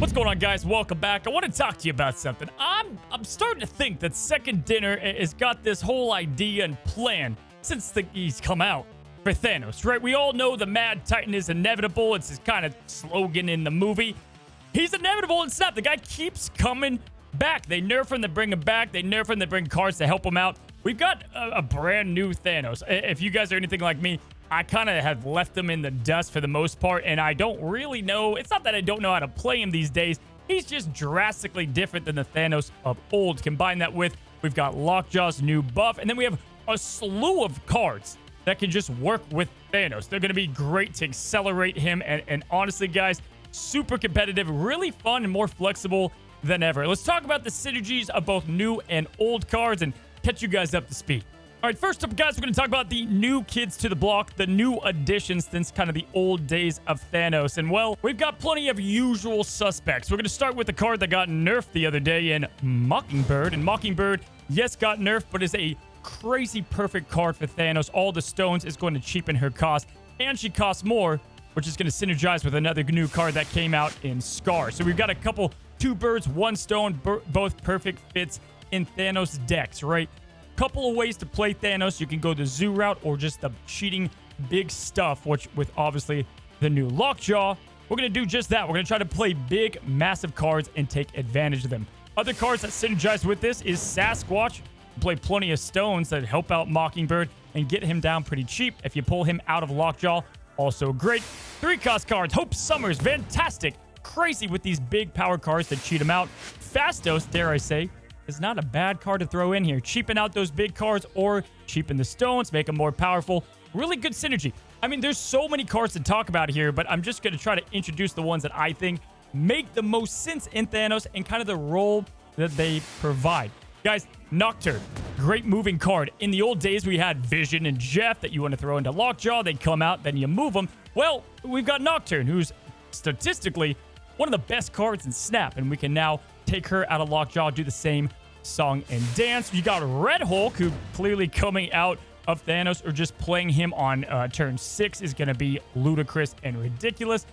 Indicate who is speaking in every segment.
Speaker 1: What's going on, guys? Welcome back. I want to talk to you about something. I'm starting to think that Second Dinner has got this whole idea and plan since he's come out for Thanos, right? We all know the Mad Titan is inevitable. It's his kind of slogan in the movie. He's inevitable and snap. The guy keeps coming back. They nerf him, they bring him back. They nerf him, they bring cards to help him out. We've got a brand new Thanos. If you guys are anything like me, I kind of have left him in the dust for the most part, and I don't really know. It's not that I don't know how to play him these days. He's just drastically different than the Thanos of old. Combine that with, we've got Lockjaw's new buff, and then we have a slew of cards that can just work with Thanos. They're going to be great to accelerate him, and honestly, guys, super competitive, really fun, and more flexible than ever. Let's talk about the synergies of both new and old cards and catch you guys up to speed. All right, first up, guys, we're going to talk about the new kids to the block, the new additions since kind of the old days of Thanos. And, well, we've got plenty of usual suspects. We're going to start with the card that got nerfed the other day in Mockingbird. And Mockingbird, yes, got nerfed, but is a crazy perfect card for Thanos. All the stones is going to cheapen her cost, and she costs more, which is going to synergize with another new card that came out in Scar. So we've got a couple, 2 birds, 1 stone, both perfect fits in Thanos decks, right? Couple of ways to play Thanos. You can go the zoo route or just the cheating big stuff, which with obviously the new Lockjaw, we're going to do just that. We're going to try to play big, massive cards and take advantage of them. Other cards that synergize with this is Sasquatch. Play plenty of stones that help out Mockingbird and get him down pretty cheap. If you pull him out of Lockjaw, also great. 3-cost cards. Hope Summers, fantastic. Crazy with these big power cards that cheat him out. Fastos, dare I say, is not a bad card to throw in here. Cheapen out those big cards or cheapen the stones, make them more powerful. Really good synergy. I mean, there's so many cards to talk about here, but I'm just going to try to introduce the ones that I think make the most sense in Thanos and kind of the role that they provide. Guys, Nocturne, great moving card. In the old days, we had Vision and Jeff that you want to throw into Lockjaw. They come out, then you move them. Well, we've got Nocturne, who's statistically one of the best cards in Snap, and we can now take her out of Lockjaw, do the same song and dance. You got Red Hulk, who clearly coming out of Thanos or just playing him on turn 6 is going to be ludicrous and ridiculous.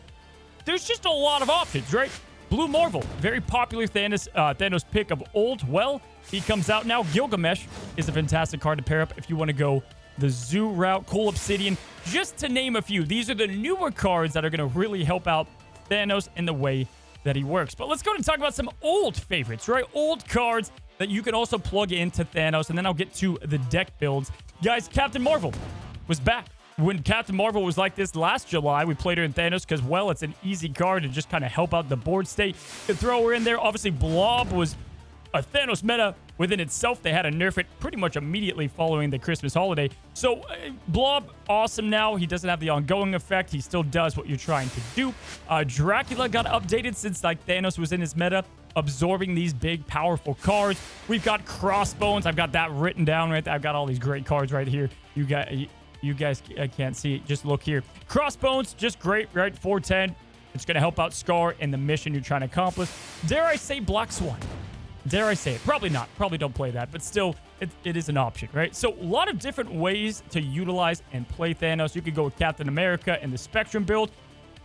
Speaker 1: There's just a lot of options, right? Blue Marvel, very popular Thanos pick of old. Well, he comes out now. Gilgamesh is a fantastic card to pair up if you want to go the zoo route. Cool Obsidian, just to name a few. These are the newer cards that are going to really help out Thanos in the way that he works. But let's go and talk about some old favorites, right? Old cards that you can also plug into Thanos, and then I'll get to the deck builds. Guys, Captain Marvel was back. When Captain Marvel was like this last July, we played her in Thanos because, well, it's an easy card to just kind of help out the board state. You could throw her in there. Obviously, Blob was a Thanos meta within itself. They had to nerf it pretty much immediately following the Christmas holiday. So, Blob, awesome now. He doesn't have the ongoing effect. He still does what you're trying to do. Dracula got updated since, like, Thanos was in his meta, absorbing these big, powerful cards. We've got Crossbones. I've got that written down right there. I've got all these great cards right here. You guys can't see it. Just look here. Crossbones, just great, right? 410. It's going to help out Scar in the mission you're trying to accomplish. Dare I say Black Swan? Dare I say it? Probably not. Probably don't play that, but still, it is an option, right? So a lot of different ways to utilize and play Thanos. You could go with Captain America and the Spectrum build.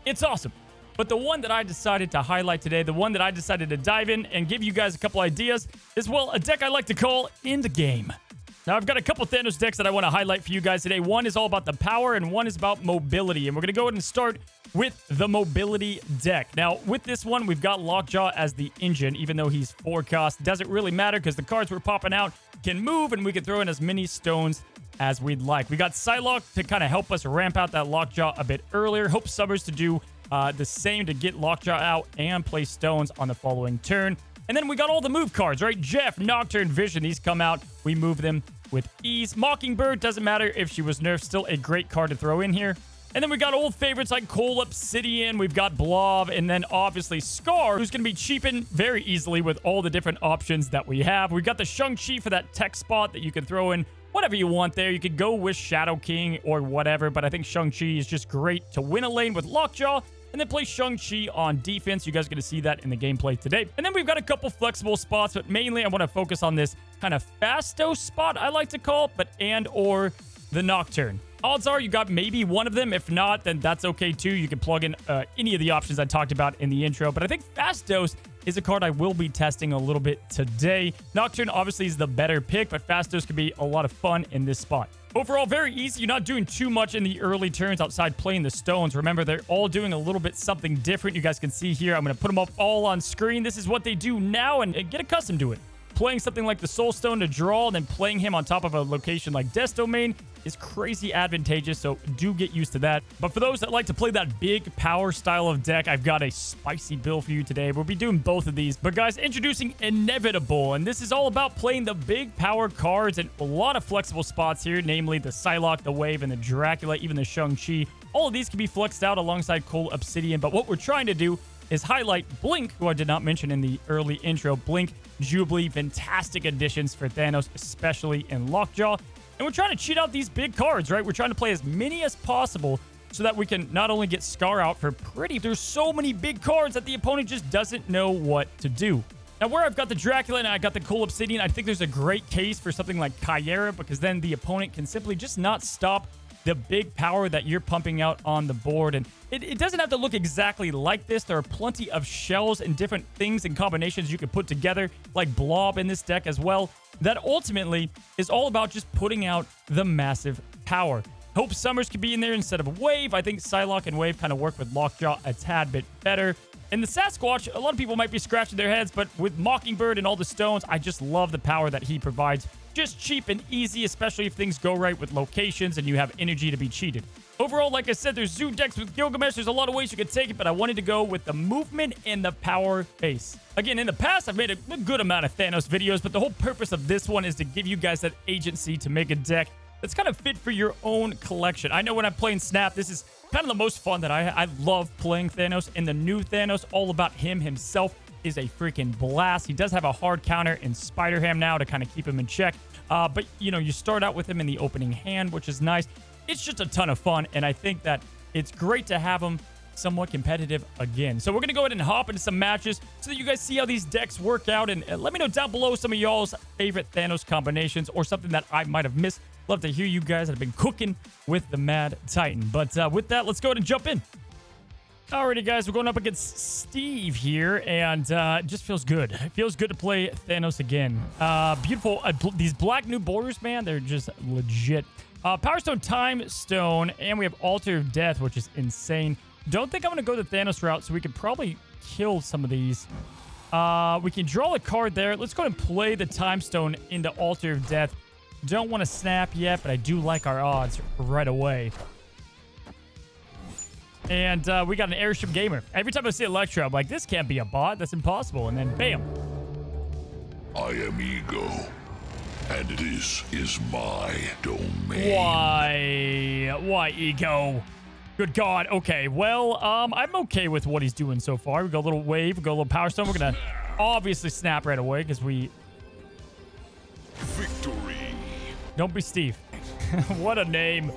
Speaker 1: It's awesome. But the one that I decided to highlight today, the one that I decided to dive in and give you guys a couple ideas, is, well, a deck I like to call In the Game. Now, I've got a couple Thanos decks that I want to highlight for you guys today. One is all about the power, and one is about mobility. And we're going to go ahead and start with the mobility deck. Now, with this one, we've got Lockjaw as the engine, even though he's 4 cost. Doesn't really matter because the cards we're popping out can move, and we can throw in as many stones as we'd like. We got Psylocke to kind of help us ramp out that Lockjaw a bit earlier. Hope Summers to do the same to get Lockjaw out and play stones on the following turn. And then we got all the move cards, right? Jeff, Nocturne, Vision, these come out. We move them with ease. Mockingbird, doesn't matter if she was nerfed, still a great card to throw in here. And then we got old favorites like Cole Obsidian, we've got Blob, and then obviously Scar, who's going to be cheapened very easily with all the different options that we have. We've got the Shang-Chi for that tech spot that you can throw in whatever you want there. You could go with Shadow King or whatever, but I think Shang-Chi is just great to win a lane with Lockjaw and then play Shang-Chi on defense. You guys are going to see that in the gameplay today. And then we've got a couple flexible spots, but mainly I want to focus on this kind of Fastos spot, I like to call it, but and or the Nocturne. Odds are you got maybe one of them. If not, then that's okay too. You can plug in any of the options I talked about in the intro. But I think Fast Dose is a card I will be testing a little bit today. Nocturne obviously is the better pick, but Fast Dose could be a lot of fun in this spot. Overall, very easy. You're not doing too much in the early turns outside playing the stones. Remember, they're all doing a little bit something different. You guys can see here. I'm going to put them up all on screen. This is what they do now, and get accustomed to it. Playing something like the Soul Stone to draw and then playing him on top of a location like Death Domain is crazy advantageous, so do get used to that. But for those that like to play that big power style of deck, I've got a spicy build for you today. We'll be doing both of these. But guys, introducing Inevitable, and this is all about playing the big power cards and a lot of flexible spots here, namely the Psylocke, the Wave, and the Dracula, even the Shang-Chi. All of these can be flexed out alongside Cole Obsidian, but what we're trying to do is highlight Blink, who I did not mention in the early intro. Blink, Jubilee, fantastic additions for Thanos, especially in Lockjaw. And we're trying to cheat out these big cards, right? We're trying to play as many as possible so that we can not only get Scar out for pretty... There's so many big cards that the opponent just doesn't know what to do. Now, where I've got the Dracula and I got the Cole Obsidian, I think there's a great case for something like Kyera, because then the opponent can simply just not stop the big power that you're pumping out on the board. And it doesn't have to look exactly like this. There are plenty of shells and different things and combinations you can put together, like Blob in this deck as well, that ultimately is all about just putting out the massive power. Hope Summers could be in there instead of Wave. I think Psylocke and Wave kind of work with Lockjaw a tad bit better. And the Sasquatch, a lot of people might be scratching their heads, but with Mockingbird and all the stones, I just love the power that he provides. Just cheap and easy, especially if things go right with locations and you have energy to be cheated. Overall, like I said, there's Zoo decks with Gilgamesh. There's a lot of ways you could take it, but I wanted to go with the movement and the power base. Again, in the past, I've made a good amount of Thanos videos, but the whole purpose of this one is to give you guys that agency to make a deck that's kind of fit for your own collection. I know when I'm playing Snap, this is kind of the most fun that I love playing Thanos, and the new Thanos, all about him himself, is a freaking blast. He does have a hard counter in Spider-Ham now to kind of keep him in check. But, you know, you start out with him in the opening hand, which is nice. It's just a ton of fun, and I think that it's great to have him somewhat competitive again. So we're going to go ahead and hop into some matches so that you guys see how these decks work out, and let me know down below some of y'all's favorite Thanos combinations or something that I might have missed. Love to hear you guys that have been cooking with the Mad Titan. But with that, let's go ahead and jump in. Alrighty, guys, we're going up against Steve here, and it just feels good. It feels good to play Thanos again. Beautiful. These black new borders, man, they're just legit. Power Stone, Time Stone, and we have Altar of Death, which is insane. Don't think I'm going to go the Thanos route, so we could probably kill some of these. We can draw a card there. Let's go ahead and play the Time Stone into Altar of Death. Don't want to snap yet, but I do like our odds right away. And we got an Airship Gamer. Every time I see Electro, I'm like, this can't be a bot. That's impossible. And then, bam.
Speaker 2: I am Ego, and this is my domain.
Speaker 1: Why, Ego? Good God. Okay, well, I'm okay with what he's doing so far. We got a little Wave, we got a little Power Stone. We're going to obviously snap right away because we...
Speaker 2: Victory.
Speaker 1: Don't be Steve. What a name.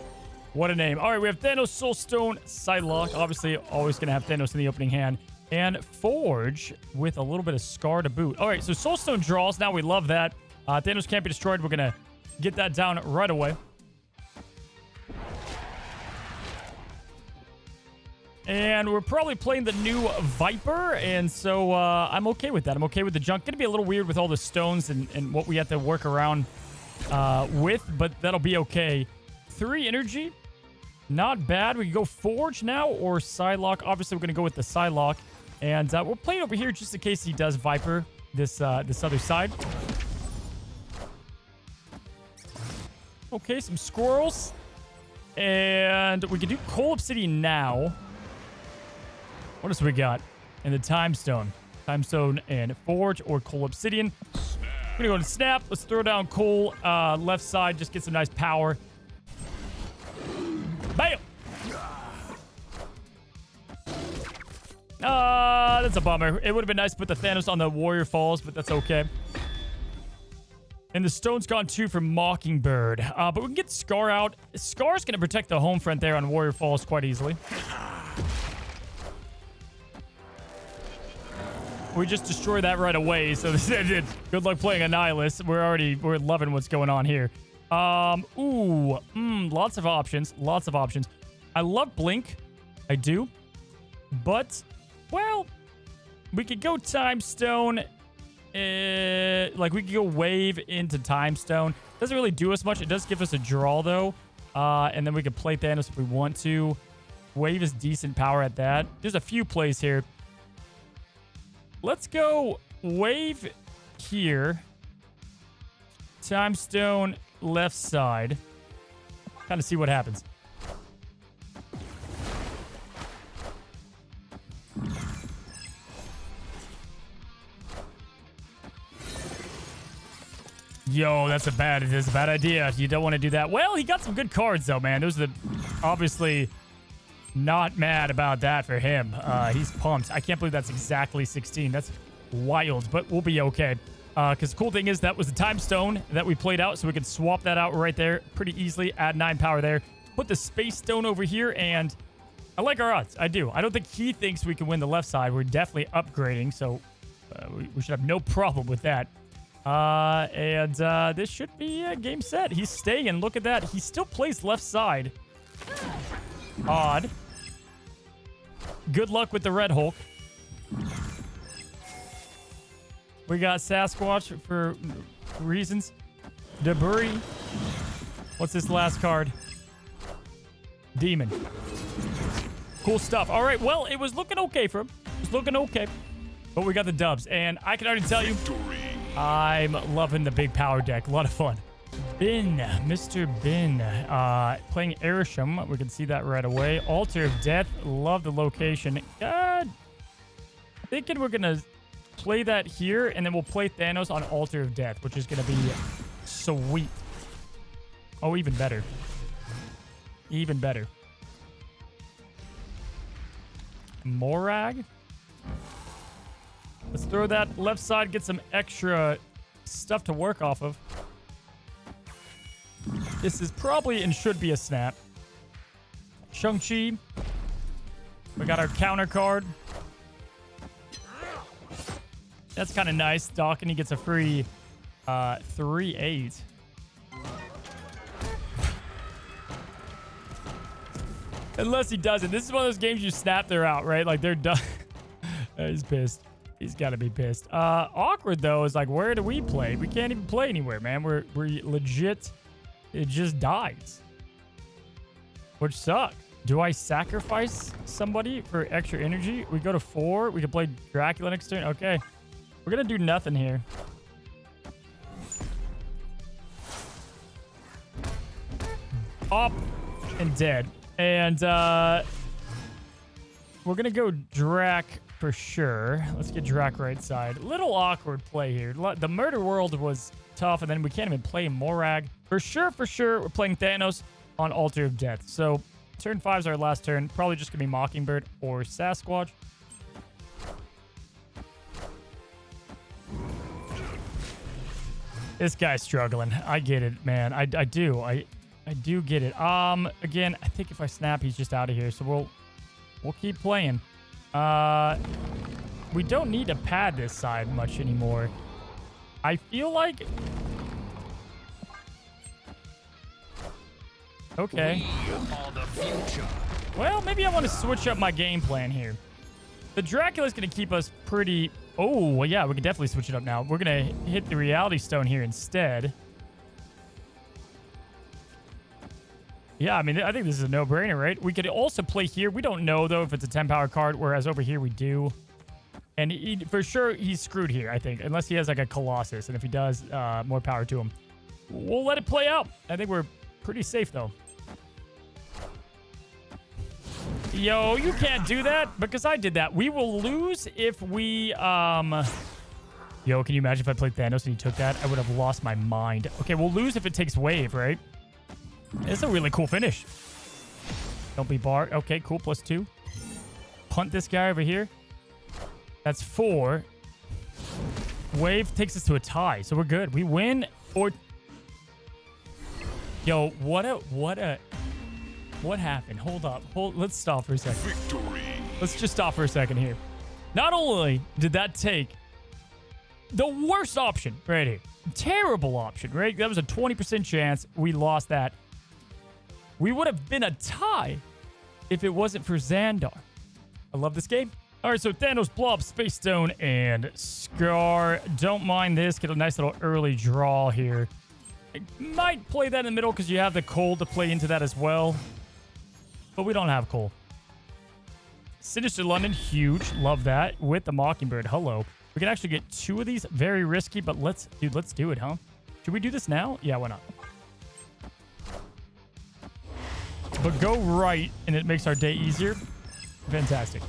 Speaker 1: What a name. All right, we have Thanos, Soul Stone, Psylocke. Obviously, always going to have Thanos in the opening hand. And Forge with a little bit of Scar to boot. All right, so Soul Stone draws. Now we love that. Thanos can't be destroyed. We're going to get that down right away. And we're probably playing the new Viper, and so I'm okay with that. I'm okay with the junk. Going to be a little weird with all the stones and what we have to work around with, but that'll be okay. 3 energy. Not bad. We can go Forge now or Psylocke. Obviously, we're going to go with the Psylocke. And we're playing over here just in case he does Viper this other side. Okay, some squirrels. And we can do Cole Obsidian now. What else we got? And the Time Stone. Time Stone and Forge or Cole Obsidian. We're going to go to Snap. Let's throw down Cole. Left side. Just get some nice power. Bam! That's a bummer. It would have been nice to put the Thanos on the Warrior Falls, but that's okay. And the stone's gone too for Mockingbird. But we can get Scar out. Scar's going to protect the home front there on Warrior Falls quite easily. We just destroyed that right away, so good luck playing Annihilus. We're loving what's going on here. Lots of options. Lots of options. I love Blink. I do. But, well, we could go Time Stone. Like, we could go Wave into Time Stone. Doesn't really do us much. It does give us a draw, though. And then we could play Thanos if we want to. Wave is decent power at that. There's a few plays here. Let's go Wave here. Time Stone left side. Kind of see what happens. Yo, that's a bad idea. You don't want to do that. Well, he got some good cards, though, man. Those are obviously not mad about that for him. He's pumped. I can't believe that's exactly 16. That's wild, but we'll be okay. Because the cool thing is that was the Time Stone that we played out, so we could swap that out right there pretty easily. Add 9 power there. Put the Space Stone over here, and I like our odds. I do. I don't think he thinks we can win the left side. We're definitely upgrading, so we should have no problem with that. This should be a game set. He's staying. Look at that. He still plays left side. Odd. Good luck with the Red Hulk. We got Sasquatch for reasons. Debris. What's this last card? Demon. Cool stuff. All right, well, it was looking okay for him. It was looking okay. But we got the dubs, and I can already tell you, I'm loving the big power deck. A lot of fun. Bin. Mr. Bin. Playing Airsham. We can see that right away. Altar of Death. Love the location. Thinking we're going to play that here, and then we'll play Thanos on Altar of Death, which is going to be sweet. Oh, even better. Even better. Morag. Let's throw that left side, get some extra stuff to work off of. This is probably and should be a snap. Shang-Chi. We got our counter card. That's kind of nice. Doc, and he gets a free 3/8. Unless he doesn't. This is one of those games you snap, they're out, right? Like, they're done. He's pissed. He's got to be pissed. Awkward, though, is like, where do we play? We can't even play anywhere, man. We're legit. It just dies. Which sucks. Do I sacrifice somebody for extra energy? We go to 4. We can play Dracula next turn. Okay. We're going to do nothing here. Up and dead. And we're going to go Drac for sure. Let's get Drac right side. Little awkward play here. The Murder World was tough, and then we can't even play Morag. For sure, we're playing Thanos on Altar of Death. So turn 5 is our last turn. Probably just going to be Mockingbird or Sasquatch. This guy's struggling. I get it, man. I do. I do get it. Again, I think if I snap, he's just out of here. So we'll keep playing. We don't need to pad this side much anymore. I feel like... Okay. Well, maybe I want to switch up my game plan here. The Dracula's going to keep us pretty... Oh, well, yeah, we can definitely switch it up now. We're going to hit the Reality Stone here instead. Yeah, I mean, I think this is a no-brainer, right? We could also play here. We don't know, though, if it's a 10-power card, whereas over here we do. And for sure, he's screwed here, I think, unless he has, like, a Colossus. And if he does, more power to him. We'll let it play out. I think we're pretty safe, though. Yo, you can't do that because I did that. We will lose if we, Yo, can you imagine if I played Thanos and he took that? I would have lost my mind. Okay, we'll lose if it takes wave, right? It's a really cool finish. Don't be barred. Okay, cool. +2. Punt this guy over here. That's 4. Wave takes us to a tie, so we're good. We win or... Yo, what happened? Hold up. Let's stop for a second. Victory. Let's just stop for a second here. Not only did that take The worst option right here. Terrible option, right? That was a 20% chance. We lost that. We would have been a tie if it wasn't for Xandar. I love this game. All right, so Thanos, Blob, Space Stone, and Scar. Don't mind this. Get a nice little early draw here. I might play that in the middle because you have the coal to play into that as well. But we don't have coal. Sinister London, huge. Love that. With the Mockingbird. Hello. We can actually get 2 of these. Very risky, but let's do it, huh? Should we do this now? Yeah, why not? But go right, and it makes our day easier. Fantastic.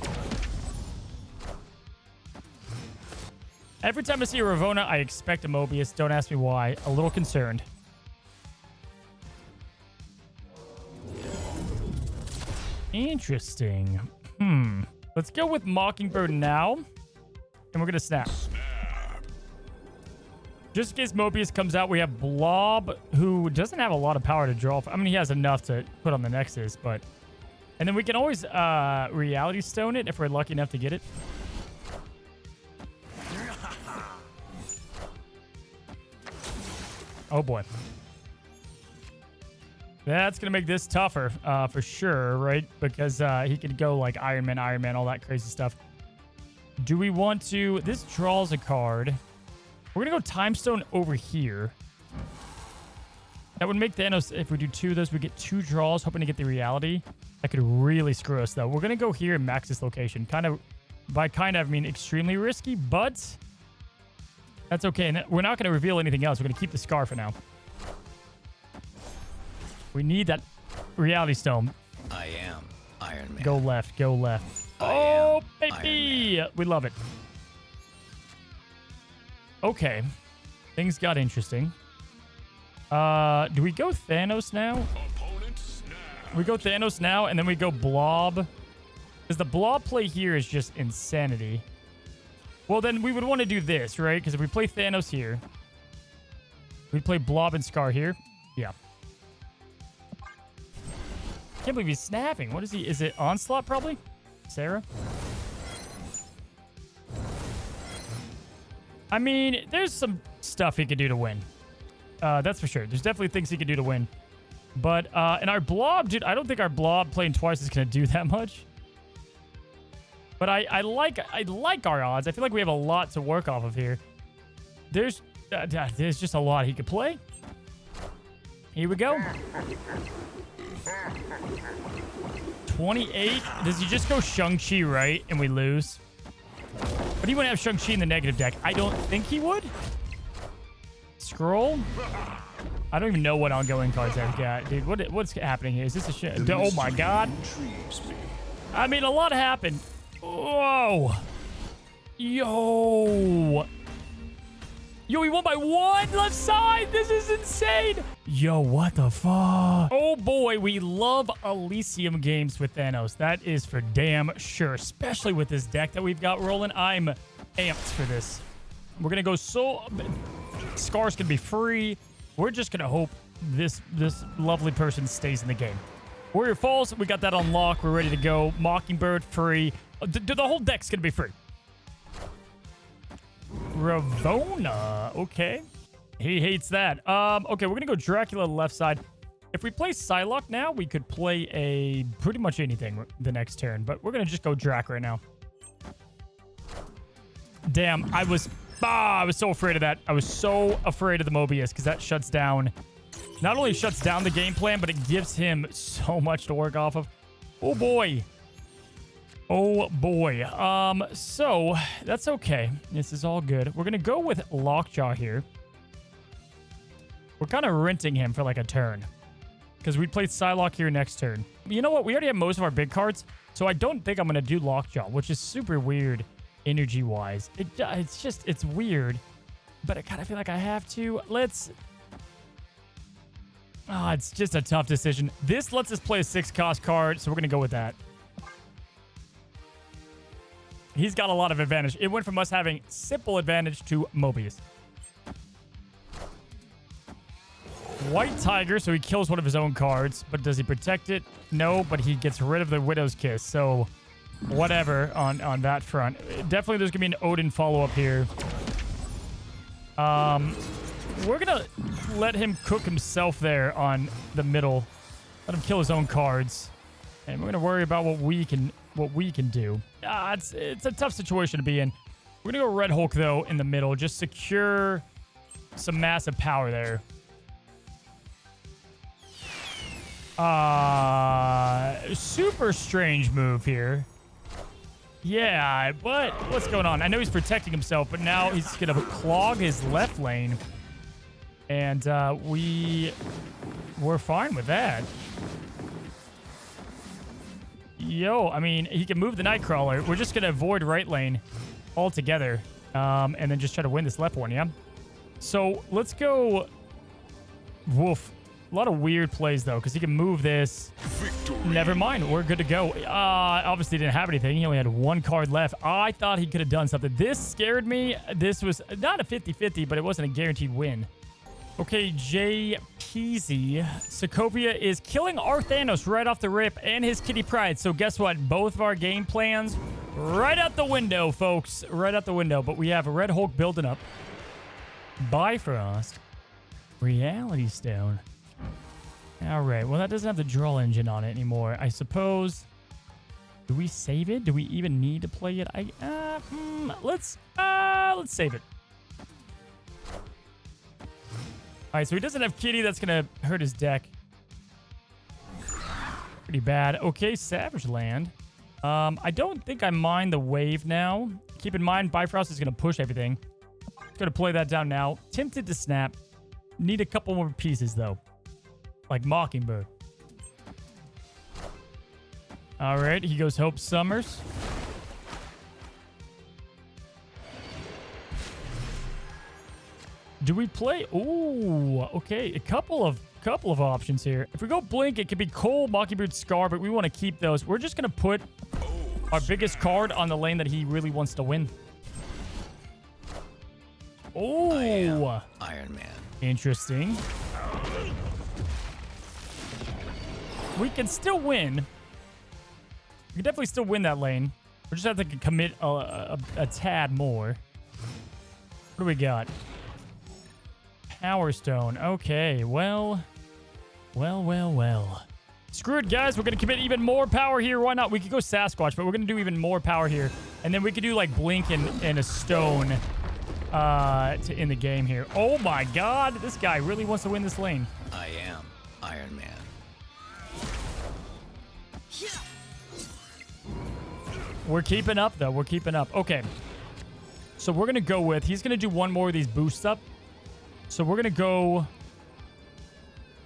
Speaker 1: Every time I see a Ravona, I expect a Mobius. Don't ask me why. A little concerned. Interesting. Let's go with Mockingbird now. And we're going to snap. Just in case Mobius comes out, we have Blob, who doesn't have a lot of power to draw. I mean, he has enough to put on the Nexus, but... And then we can always Reality Stone it if we're lucky enough to get it. Oh, boy. That's going to make this tougher, for sure, right? Because he could go like Iron Man, all that crazy stuff. Do we want to... This draws a card. We're going to go Time Stone over here. That would make Thanos... If we do 2 of those, we get 2 draws, hoping to get the reality. That could really screw us, though. We're going to go here and max this location. By kind of, I mean extremely risky, but... That's okay. And we're not going to reveal anything else. We're going to keep the Scar for now. We need that Reality Stone.
Speaker 3: I am Iron Man.
Speaker 1: Go left. Go left. Oh, baby. We love it. Okay. Things got interesting. Do we go Thanos now? We go Thanos now, and then we go Blob. Because the Blob play here is just insanity. Well, then we would want to do this, right? Because if we play Thanos here, we play Blob and Scar here. Yeah. Can't believe he's snapping. What is he? Is it Onslaught, probably? Sarah? I mean, there's some stuff he could do to win. That's for sure. There's definitely things he could do to win. But, and our Blob, dude, I don't think our Blob playing twice is going to do that much. But I like our odds. I feel like we have a lot to work off of here. There's just a lot he could play. Here we go. 28. Does he just go Shang-Chi, right? And we lose? But he wouldn't have Shang-Chi in the negative deck. I don't think he would. Scroll? I don't even know what ongoing cards I've got. Dude, what's happening here? Is this a shit? Oh my god. I mean, a lot happened. Whoa. Yo, we won by 1 left side. This is insane. Yo, what the fuck? Oh boy, we love Elysium games with Thanos. That is for damn sure, especially with this deck that we've got rolling. I'm amped for this. We're gonna go Scar's gonna be free. We're just gonna hope this lovely person stays in the game. Warrior Falls, we got that on lock. We're ready to go. Mockingbird free. The whole deck's gonna be free. Ravona. Okay. He hates that. Okay, we're gonna go Dracula left side. If we play Psylocke now, we could play a pretty much anything the next turn, but we're gonna just go Drac right now. Damn, I was so afraid of that. I was so afraid of the Mobius because that shuts down. Not only shuts down the game plan, but it gives him so much to work off of. Oh boy. Oh boy. So that's okay. This is all good. We're gonna go with Lockjaw here. We're kind of renting him for like a turn because we played Psylocke here next turn. You know what? We already have most of our big cards, so I don't think I'm gonna do Lockjaw, which is super weird energy wise. It's weird, but I kind of feel like I have to. It's just a tough decision. This lets us play a 6-cost card, so we're gonna go with that. He's got a lot of advantage. It went from us having simple advantage to Mobius. White Tiger, so he kills one of his own cards. But does he protect it? No, but he gets rid of the Widow's Kiss. So, whatever on that front. Definitely there's going to be an Odin follow-up here. We're gonna let him cook himself there on the middle. Let him kill his own cards. And we're gonna worry about what we can do. It's a tough situation to be in. We're gonna go Red Hulk though in the middle. Just secure some massive power there. Super strange move here. Yeah, but what's going on? I know he's protecting himself, but now he's gonna clog his left lane. And we're fine with that. Yo, I mean, he can move the Nightcrawler. We're just gonna avoid right lane altogether. And then just try to win this left one, yeah? So let's go. Woof. A lot of weird plays, though, because he can move this. Victory. Never mind. We're good to go. Obviously didn't have anything. He only had one card left. I thought he could have done something. This scared me. This was not a 50-50, but it wasn't a guaranteed win. Okay, Jay Peasy. Sokovia is killing our Thanos right off the rip and his Kitty Pryde. So guess what? Both of our game plans right out the window, folks. Right out the window. But we have a Red Hulk building up. Bifrost. Reality Stone. All right. Well, that doesn't have the draw engine on it anymore. I suppose. Do we save it? Do we even need to play it? Let's save it. All right. So he doesn't have Kitty. That's gonna hurt his deck. Pretty bad. Okay, Savage Land. I don't think I mind the wave now. Keep in mind, Bifrost is gonna push everything. Gonna play that down now. Tempted to snap. Need a couple more pieces though. Like Mockingbird. All right, he goes Hope Summers. Do we play? Ooh, okay. A couple of options here. If we go Blink, it could be Cole, Mockingbird, Scar, but we want to keep those. We're just gonna put our biggest card on the lane that he really wants to win. Oh,
Speaker 3: I am Iron Man.
Speaker 1: Interesting. We can still win. We can definitely still win that lane. We just have to commit a tad more. What do we got? Power Stone. Okay, well. Screw it, guys. We're going to commit even more power here. Why not? We could go Sasquatch, but we're going to do even more power here. And then we could do, like, Blink and a Stone to end the game here. Oh, my God. This guy really wants to win this lane.
Speaker 3: I am Iron Man.
Speaker 1: We're keeping up, though. We're keeping up. Okay. So we're going to go with... He's going to do one more of these boosts up. So we're going to go... What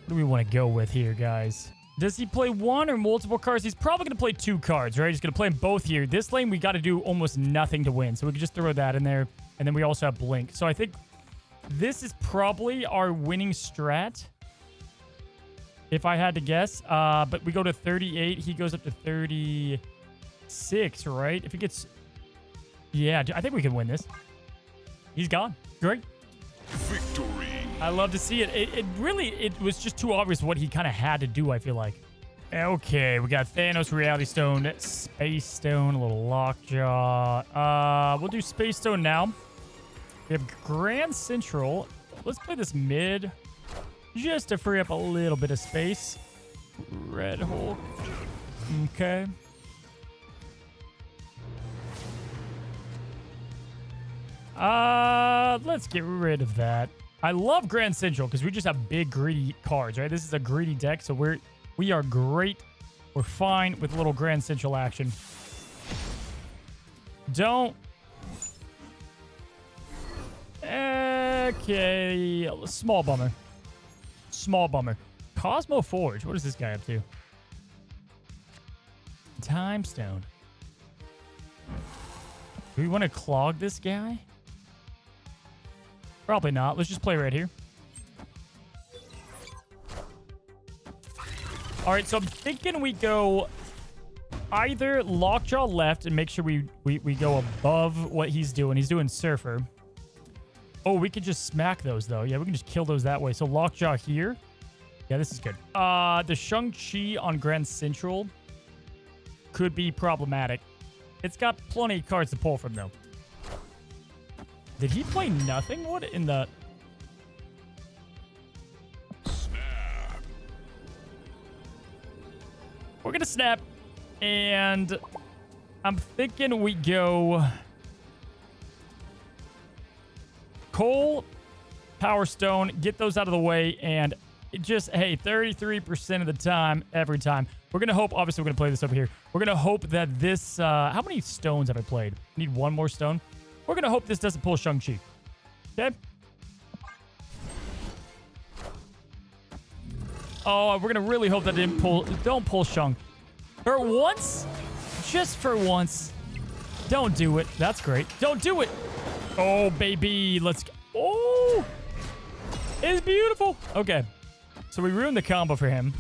Speaker 1: do we want to go with here, guys? Does he play one or multiple cards? He's probably going to play 2 cards, right? He's going to play them both here. This lane, we got to do almost nothing to win. So we can just throw that in there. And then we also have Blink. So I think this is probably our winning strat. If I had to guess. But we go to 38. He goes up to 36, right? If he gets... Yeah, I think we can win this. He's gone. Great.
Speaker 2: Victory.
Speaker 1: I love to see it. It was just too obvious what he kind of had to do, I feel like. Okay, we got Thanos, Reality Stone, Space Stone, a little Lockjaw. We'll do Space Stone now. We have Grand Central. Let's play this mid just to free up a little bit of space. Red Hulk. Okay. Let's get rid of that. I love Grand Central because we just have big greedy cards, right? This is a greedy deck, so we are great. We're fine with a little Grand Central action. Don't. Okay, small bummer. Small bummer. Cosmo Forge. What is this guy up to? Time Stone. Do we want to clog this guy? Probably not. Let's just play right here. All right, so I'm thinking we go either Lockjaw left and make sure we go above what he's doing. He's doing Surfer. Oh, we could just smack those, though. Yeah, we can just kill those that way. So Lockjaw here. Yeah, this is good. The Shang-Chi on Grand Central could be problematic. It's got plenty of cards to pull from, though. Did he play nothing? What in the...
Speaker 2: Snap.
Speaker 1: We're gonna snap. And I'm thinking we go... Coal, Power Stone, get those out of the way, and just, hey, 33% of the time, every time. We're going to hope, obviously, we're going to play this over here. We're going to hope that this, how many stones have I played? Need one more stone. We're going to hope this doesn't pull Shang-Chi. Okay? Oh, we're going to really hope that it didn't pull, don't pull Shang. For once, just for once, don't do it. That's great. Don't do it. Oh, baby. Let's go. Oh, it's beautiful. Okay. So we ruined the combo for him.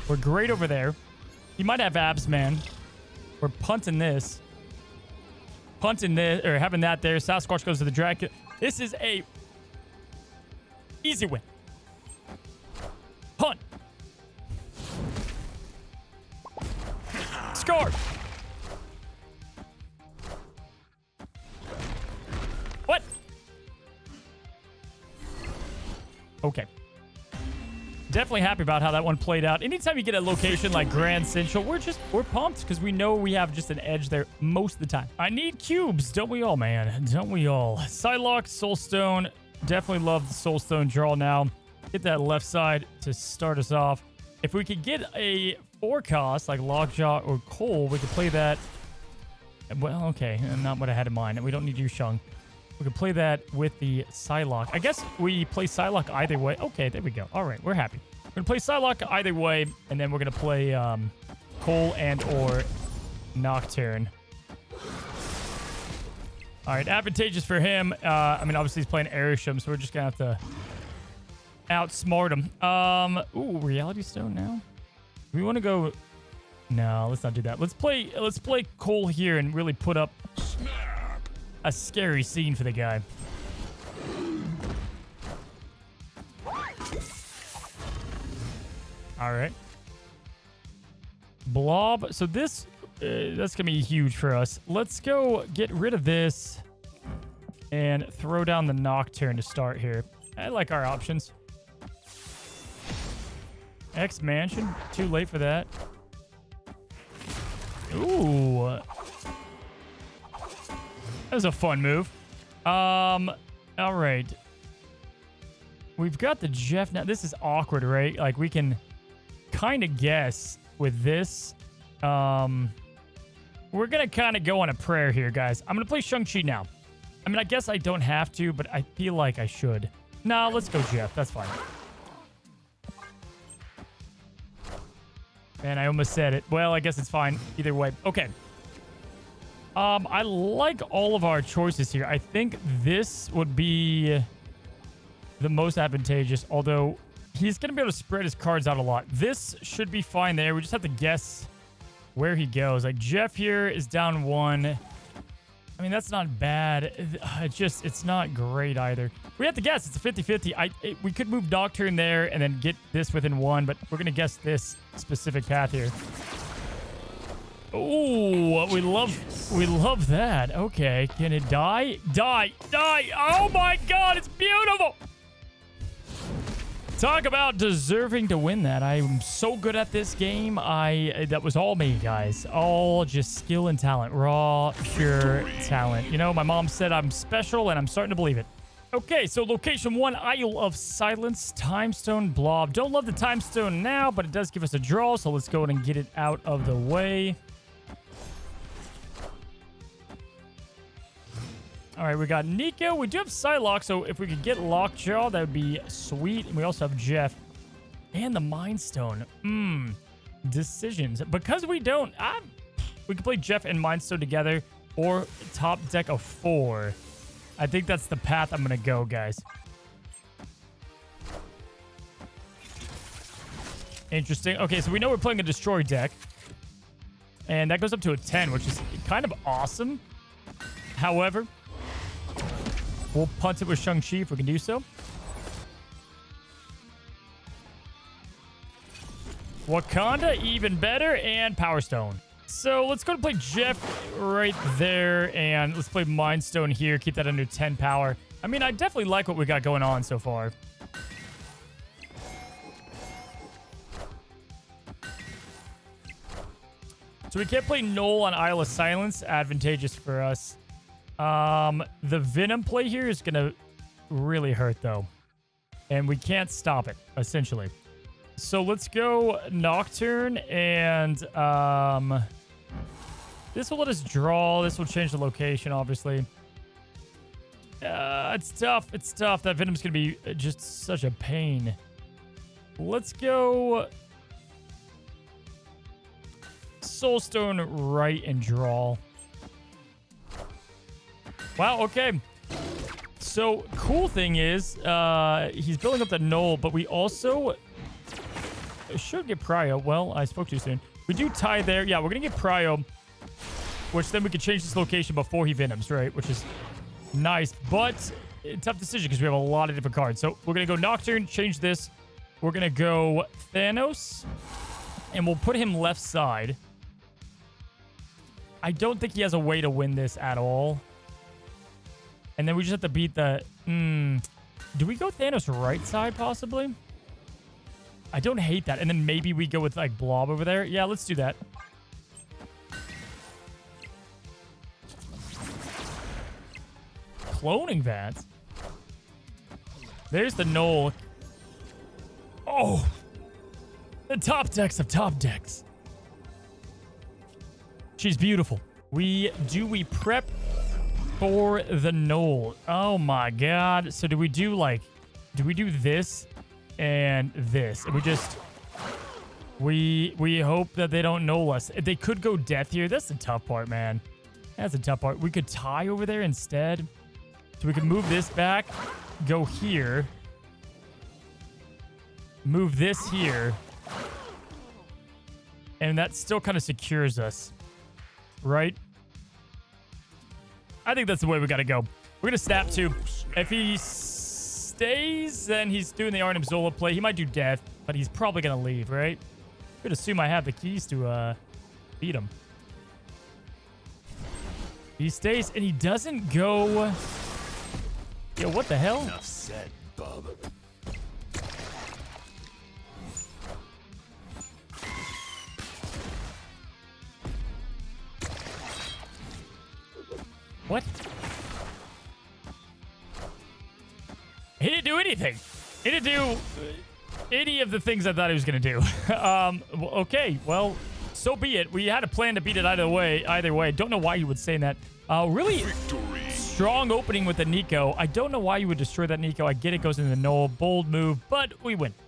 Speaker 1: We're great over there. He might have abs, man. We're punting this. Punting this, or having that there. Sasquatch goes to the dragon. This is a easy win. Punt. Score. What? Okay. Definitely happy about how that one played out. Anytime you get a location like Grand Central, we're pumped because we know we have just an edge there most of the time. I need cubes. Don't we all, man? Don't we all? Psylocke, Soulstone. Definitely love the Soulstone draw now. Get that left side to start us off. If we could get a 4-cost like Lockjaw or Cole, we could play that. Well, okay. Not what I had in mind. We don't need you, Shang. We could play that with the Psylocke. I guess we play Psylocke either way. Okay, there we go. All right, we're happy. We're going to play Psylocke either way, and then we're going to play Cole and or Nocturne. All right, advantageous for him. I mean, obviously he's playing Airsham, so we're just going to have to outsmart him. Ooh, Reality Stone now? Do we want to go... No, let's not do that. Let's play Cole here and really put up a scary scene for the guy. All right. Blob. So this, that's going to be huge for us. Let's go get rid of this and throw down the Nocturne to start here. I like our options. X-Mansion. Too late for that. Ooh. That was a fun move. All right. We've got the Jeff now. This is awkward, right? Like, we can kind of guess with this. We're going to kind of go on a prayer here, guys. I'm going to play Shang-Chi now. I mean, I guess I don't have to, but I feel like I should. No, let's go Jeff. That's fine. And I almost said it. Well, I guess it's fine either way. Okay. I like all of our choices here. I think this would be the most advantageous, although he's going to be able to spread his cards out a lot. This should be fine there. We just have to guess where he goes. Like, Jeff here is down 1. I mean, that's not bad. It's not great either. We have to guess. It's a 50-50. We could move Nocturne there and then get this within 1, but we're going to guess this specific path here. Oh, we love that. Okay, can it die? Die! Oh my god, it's beautiful! Talk about deserving to win that. I'm so good at this game. That was all me, guys. All just skill and talent. Raw, pure talent. You know, my mom said I'm special, and I'm starting to believe it. Okay, so location 1, Isle of Silence, Timestone, Blob. Don't love the Timestone now, but it does give us a draw, so let's go ahead and get it out of the way. All right, we got Nico. We do have Psylocke, so if we could get Lockjaw, that would be sweet. And we also have Jeff. And the Mind Stone. Decisions. Because we don't... we could play Jeff and Mind Stone together, or top deck of 4. I think that's the path I'm going to go, guys. Interesting. Okay, so we know we're playing a Destroy deck. And that goes up to a 10, which is kind of awesome. However... we'll punt it with Shang-Chi if we can do so. Wakanda, even better. And Power Stone. So let's go to play Jeff right there, and let's play Mind Stone here. Keep that under 10 power. I mean, I definitely like what we got going on so far. So we can't play Null on Isle of Silence. Advantageous for us. The Venom play here is going to really hurt, though. And we can't stop it, essentially. So let's go Nocturne, and this will let us draw. This will change the location, obviously. It's tough. It's tough. That Venom's going to be just such a pain. Let's go Soulstone right and draw. Wow, okay. So, cool thing is, he's building up the Null, but we also should get Prio. Well, I spoke too soon. We do tie there. Yeah, we're going to get Prio, which then we can change this location before he Venoms, right? Which is nice, but tough decision because we have a lot of different cards. So, we're going to go Nocturne, change this. We're going to go Thanos, and we'll put him left side. I don't think he has a way to win this at all. And then we just have to beat the... do we go Thanos right side, possibly? I don't hate that. And then maybe we go with, like, Blob over there. Yeah, let's do that. Cloning Vats. There's the Null. Oh! The top decks of top decks. She's beautiful. We prep for the Null. Oh my god. So do we do this and this? And we hope that they don't Null us. They could go Death here. That's the tough part, man. That's the tough part. We could tie over there instead. So we could move this back, go here, move this here, and that still kind of secures us. Right? I think that's the way we gotta go. We're gonna snap too. If he stays, then he's doing the Arnim Zola play. He might do Death, but he's probably gonna leave, right? I'm gonna assume I have the keys to beat him. He stays, and he doesn't go... Yo, what the hell?
Speaker 2: Enough said, bub.
Speaker 1: What? He didn't do anything. He didn't do any of the things I thought he was going to do. Okay, well, so be it. We had a plan to beat it either way. Don't know why you would say that. Really strong opening with the Nico. I don't know why you would destroy that Nico. I get it goes into the Null. Bold move, but we win.